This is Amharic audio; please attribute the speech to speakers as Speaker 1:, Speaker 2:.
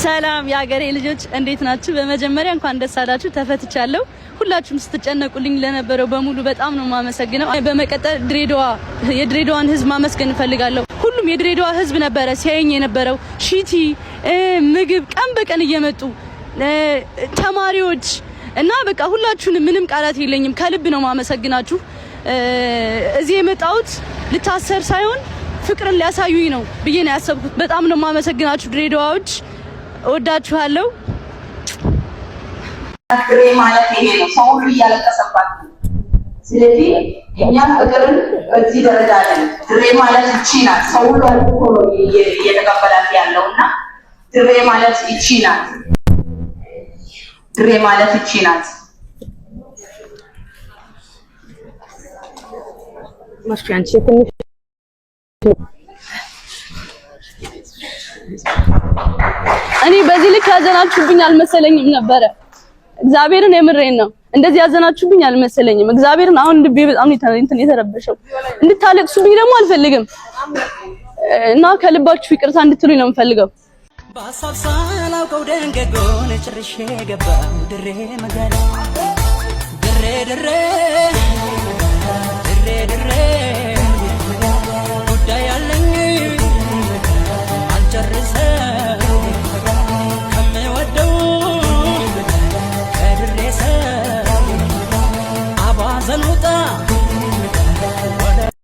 Speaker 1: ሰላም የአገሬ ልጆች እንዴት ናችሁ? በመጀመሪያ እንኳን ደስ አላችሁ ተፈትቻለሁ። ሁላችሁም ስትጨነቁልኝ ለነበረው በሙሉ በጣም ነው ማመሰግነው። በመቀጠል የድሬዳዋን ህዝብ ማመስገን እፈልጋለሁ። ሁሉም የድሬዳዋ ህዝብ ነበረ ሲያየኝ የነበረው ሺቲ ምግብ ቀን በቀን እየመጡ ተማሪዎች እና በቃ ሁላችሁንም ምንም ቃላት የለኝም ከልብ ነው ማመሰግናችሁ። እዚህ የመጣሁት ልታሰር ሳይሆን ፍቅርን ሊያሳዩኝ ነው ብዬ ነው ያሰብኩት። በጣም ነው ማመሰግናችሁ ድሬዳዋዎች፣ እወዳችኋለሁ።
Speaker 2: ድሬ ማለት ይሄ ነው፣ ሰው ሁሉ እያለቀሰባት ነው። ስለዚህ እኛ ፍቅርን በዚህ ደረጃ ላይ ድሬ ማለት እቺ ናት። ሰው ሁሉ ሆኖ እየተቀበላት ያለውና ድሬ ማለት እቺ ናት። ድሬ ማለት እቺ ናት።
Speaker 1: ማሽያንቺ ትንሽ እኔ በዚህ ልክ ያዘናችሁብኝ አልመሰለኝም ነበረ። እግዚአብሔርን የምሬን ነው። እንደዚህ ያዘናችሁብኝ አልመሰለኝም። እግዚአብሔርን አሁን ልቤ በጣም እንትን የተረበሸው እንድታለቅሱብኝ ደግሞ አልፈልግም እና ከልባችሁ ይቅርታ እንድትሉኝ ነው የምፈልገው።
Speaker 3: በሀሳብ ሳላውቀው ደንገጎን ጭርሼ ገባው ድሬ መጋላ ድሬ ድሬ ድሬ ድሬ ጉዳይ አለኝ አልጨርሰም